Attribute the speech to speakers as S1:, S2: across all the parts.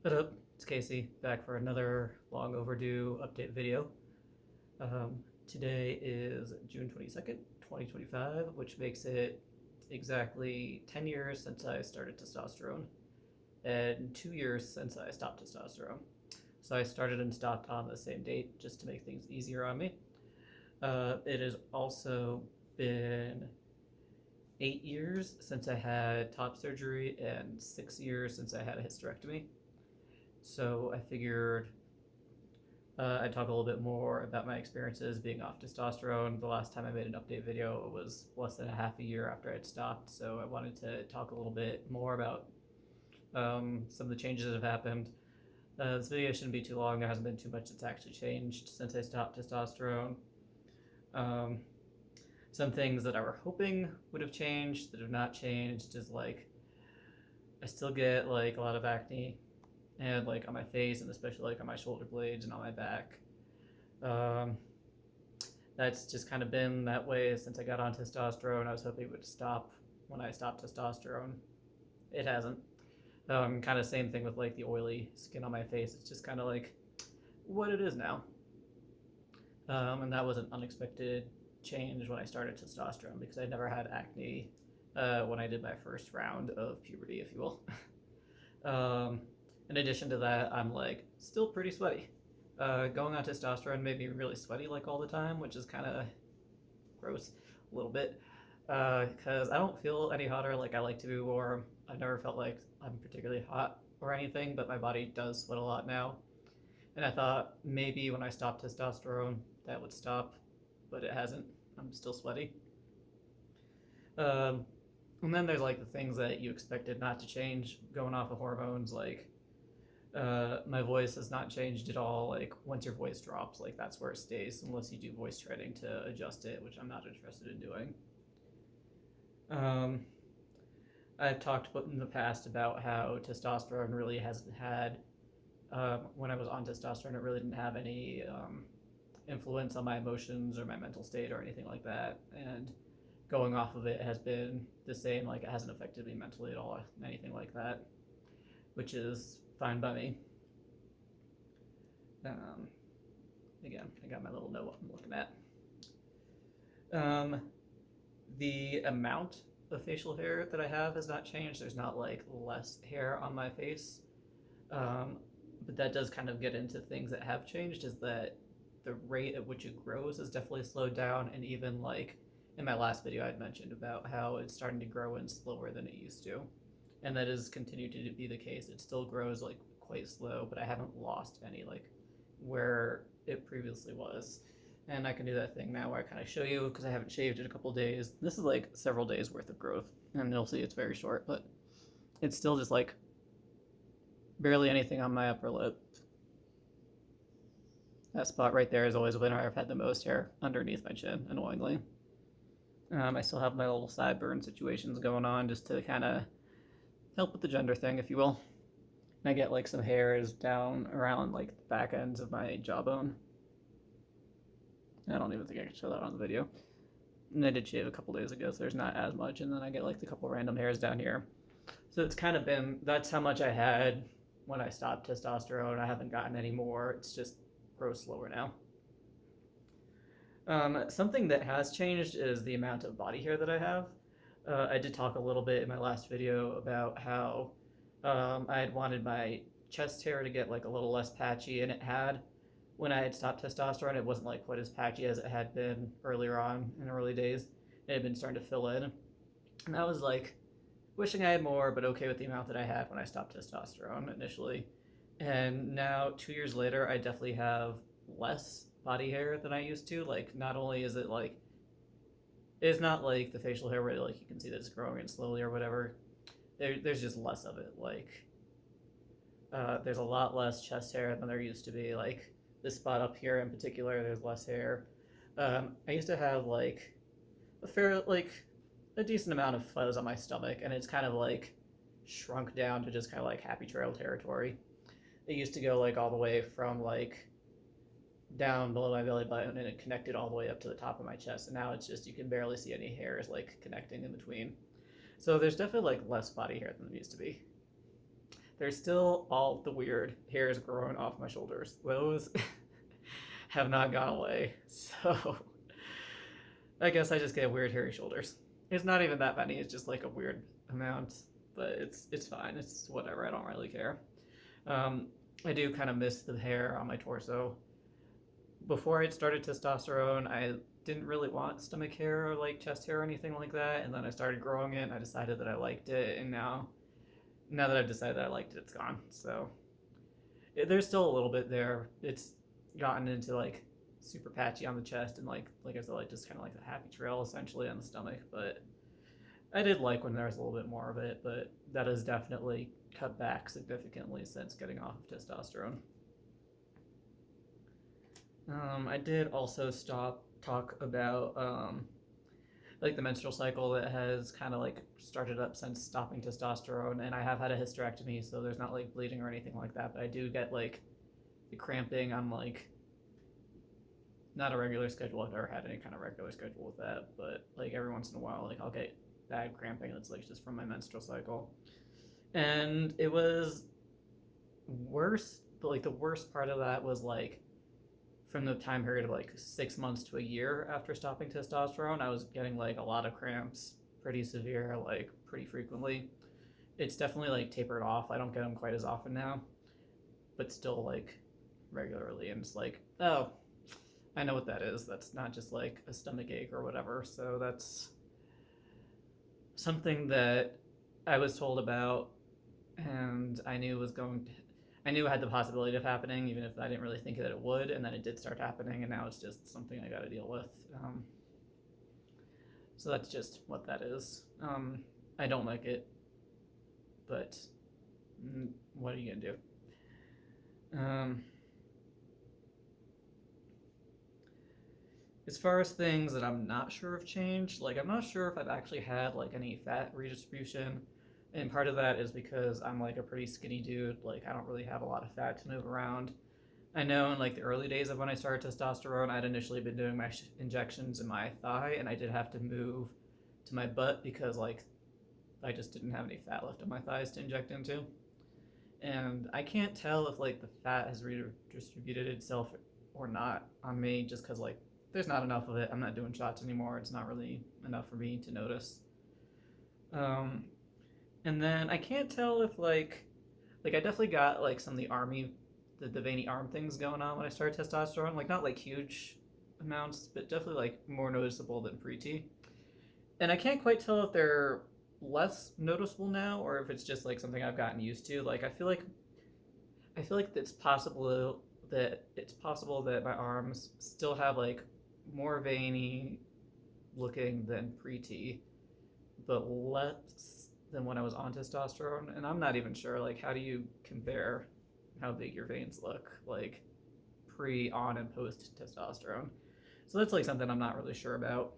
S1: What up? It's Casey, back for another long overdue update video. Today is June 22nd, 2025, which makes it exactly 10 years since I started testosterone and 2 years since I stopped testosterone. So I started and stopped on the same date just to make things easier on me. It has also been 8 years since I had top surgery and 6 years since I had a hysterectomy. So I figured I'd talk a little bit more about my experiences being off testosterone. The last time I made an update video was less than a half a year after I'd stopped, so I wanted to talk a little bit more about some of the changes that have happened. This video shouldn't be too long. There hasn't been too much that's actually changed since I stopped testosterone. Um, some things that I were hoping would have changed that have not changed is like I still get like a lot of acne and like on my face and especially like on my shoulder blades and on my back. Um, that's just kind of been that way since I got on testosterone. I was hoping it would stop when I stopped testosterone. It hasn't. Kind of same thing with like the oily skin on my face. It's just kind of like what it is now. And that was an unexpected change when I started testosterone because I never had acne when I did my first round of puberty, if you will. In addition to that, I'm like still pretty sweaty. Going on testosterone made me really sweaty like all the time, which is kind of gross a little bit because I don't feel any hotter like I like to be warm. I've never felt like I'm particularly hot or anything, but my body does sweat a lot now. And I thought maybe when I stopped testosterone that would stop, but it hasn't. I'm still sweaty. Um, and then there's like the things that you expected not to change going off of hormones, like my voice has not changed at all. Like once your voice drops, like that's where it stays unless you do voice training to adjust it, which I'm not interested in doing. Um, I've talked in the past about how testosterone really hasn't had, when I was on testosterone, it really didn't have any influence on my emotions or my mental state or anything like that. And going off of it has been the same. Like it hasn't affected me mentally at all, anything like that, which is fine by me. Um, Again, I got my little note I'm looking at. Um, the amount of facial hair that I have has not changed. There's not like less hair on my face. But that does kind of get into things that have changed is that the rate at which it grows has definitely slowed down. And even like in my last video, I'd mentioned about how it's starting to grow in slower than it used to. And that has continued to be the case. It still grows like quite slow, but I haven't lost any like where it previously was. And I can do that thing now where I kind of show you because I haven't shaved in a couple days. This is like several days worth of growth, and you'll see it's very short, but it's still just like barely anything on my upper lip. That spot right there is always when I've had the most hair underneath my chin, annoyingly. I still have my little sideburn situations going on just to kind of help with the gender thing, if you will. And I get like some hairs down around like the back ends of my jawbone. I don't even think I can show that on the video. And I did shave a couple days ago, so there's not as much. And then I get like a couple random hairs down here. So it's kind of been, that's how much I had when I stopped testosterone. I haven't gotten any more. It's just grows slower now. Something that has changed is the amount of body hair that I have. I did talk a little bit in my last video about how I had wanted my chest hair to get like a little less patchy, and it had. When I had stopped testosterone, it wasn't like quite as patchy as it had been earlier on in the early days. It had been starting to fill in, and I was like wishing I had more, but okay with the amount that I had when I stopped testosterone initially. And now 2 years later, I definitely have less body hair than I used to. Like not only is it like it's not like the facial hair where like you can see that it's growing in slowly or whatever. There's just less of it. Like there's a lot less chest hair than there used to be. Like this spot up here in particular, there's less hair. I used to have like a decent amount of fuzz on my stomach, and it's kind of like shrunk down to just kind of like happy trail territory. It used to go like all the way from like down below my belly button, and it connected all the way up to the top of my chest. And now it's just you can barely see any hairs like connecting in between. So there's definitely like less body hair than there used to be. there's still all the weird hairs growing off my shoulders. Those have not gone away. So I guess I just get weird hairy shoulders. It's not even that many. It's just like a weird amount, but it's fine. It's whatever. I don't really care. Um, I do kind of miss the hair on my torso. Before I started testosterone, I didn't really want stomach hair or like chest hair or anything like that, and then I started growing it and I decided that I liked it, and now that I've decided that I liked it, it's gone. So there's still a little bit there. It's gotten into like super patchy on the chest and like I said, like just kind of like the happy trail essentially on the stomach. But I did like when there was a little bit more of it, but that has definitely cut back significantly since getting off of testosterone. I did also talk about like the menstrual cycle that has kind of like started up since stopping testosterone, and I have had a hysterectomy, so there's not like bleeding or anything like that, but I do get like the cramping on like not a regular schedule. I've never had any kind of regular schedule with that, but like every once in a while, like I'll get bad cramping that's like just from my menstrual cycle. And it was worse, but like the worst part of that was like from the time period of like 6 months to a year after stopping testosterone, I was getting like a lot of cramps, pretty severe, like pretty frequently. It's definitely like tapered off. I don't get them quite as often now, but still like regularly. And it's like, oh, I know what that is. That's not just like a stomach ache or whatever. So that's something that I was told about, and I knew I knew it had the possibility of happening, even if I didn't really think that it would. And then it did start happening, and now it's just something I got to deal with. So that's just what that is. I don't like it, but what are you gonna do? As far as things that I'm not sure have changed, like I'm not sure if I've actually had like any fat redistribution, and part of that is because I'm like a pretty skinny dude. Like I don't really have a lot of fat to move around. I know in like the early days of when I started testosterone, I'd initially been doing my injections in my thigh, and I did have to move to my butt because like I just didn't have any fat left on my thighs to inject into. And I can't tell if like the fat has redistributed itself or not on me, just because like there's not enough of it. I'm not doing shots anymore. It's not really enough for me to notice. And then I can't tell if like I definitely got like some of the army, the veiny arm things going on when I started testosterone. Like not like huge amounts, but definitely like more noticeable than pre-T. And I can't quite tell if they're less noticeable now or if it's just like something I've gotten used to. Like I feel like it's possible that my arms still have like more veiny looking than pre-T, but less than when I was on testosterone. And I'm not even sure like how do you compare how big your veins look like pre, on, and post testosterone. So that's like something I'm not really sure about.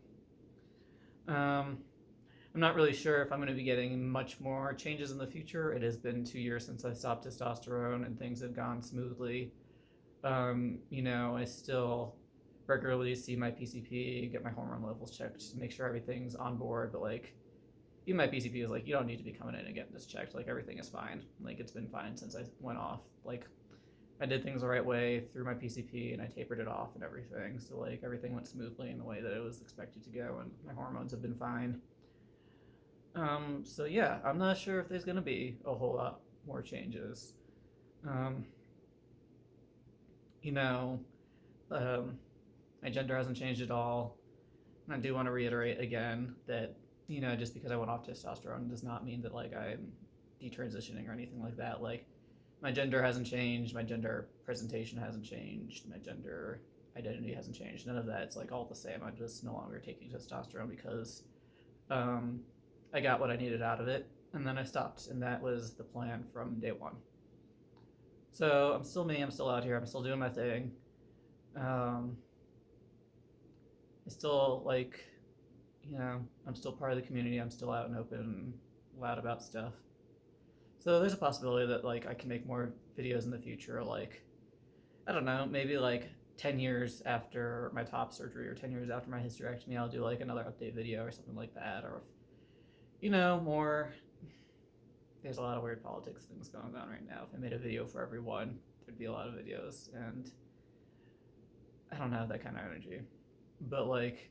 S1: I'm not really sure if I'm going to be getting much more changes in the future. It has been 2 years since I stopped testosterone, and things have gone smoothly. I still regularly see my PCP, get my hormone levels checked, to make sure everything's on board. But like, even my PCP is like, you don't need to be coming in and getting this checked. Like everything is fine. Like it's been fine since I went off. Like I did things the right way through my PCP, and I tapered it off and everything. So like everything went smoothly in the way that it was expected to go, and my hormones have been fine. So yeah, I'm not sure if there's gonna be a whole lot more changes. Um, you know, my gender hasn't changed at all. And I do want to reiterate again that, just because I went off testosterone does not mean that like I'm detransitioning or anything like that. Like my gender hasn't changed, my gender presentation hasn't changed, my gender identity hasn't changed. None of that. It's like all the same. I'm just no longer taking testosterone because I got what I needed out of it, and then I stopped, and that was the plan from day one. So I'm still me. I'm still out here. I'm still doing my thing. I still I'm still part of the community. I'm still out and open and loud about stuff. So there's a possibility that like I can make more videos in the future. Like, I don't know, maybe like 10 years after my top surgery or 10 years after my hysterectomy, I'll do like another update video or something like that. Or, more there's a lot of weird politics things going on right now. If I made a video for everyone, there'd be a lot of videos, and I don't have that kind of energy. But like,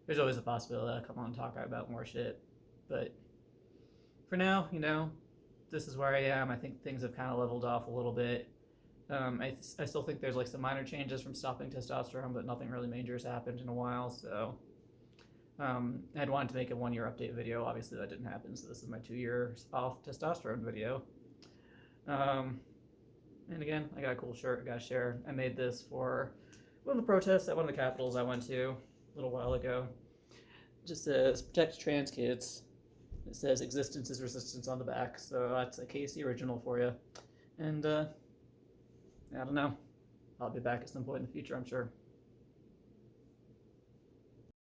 S1: there's always a possibility I'll come on and talk about more shit. But for now, this is where I am. I think things have kind of leveled off a little bit. I still think there's like some minor changes from stopping testosterone, but nothing really major has happened in a while. So I'd wanted to make a 1 year update video. Obviously that didn't happen, so this is my 2 years off testosterone video. And again, I got a cool shirt I gotta share. I made this for one of the protests at one of the capitals I went to a little while ago. It just says protect trans kids. It says existence is resistance on the back, so that's a Casey original for you. And I don't know, I'll be back at some point in the future, I'm sure.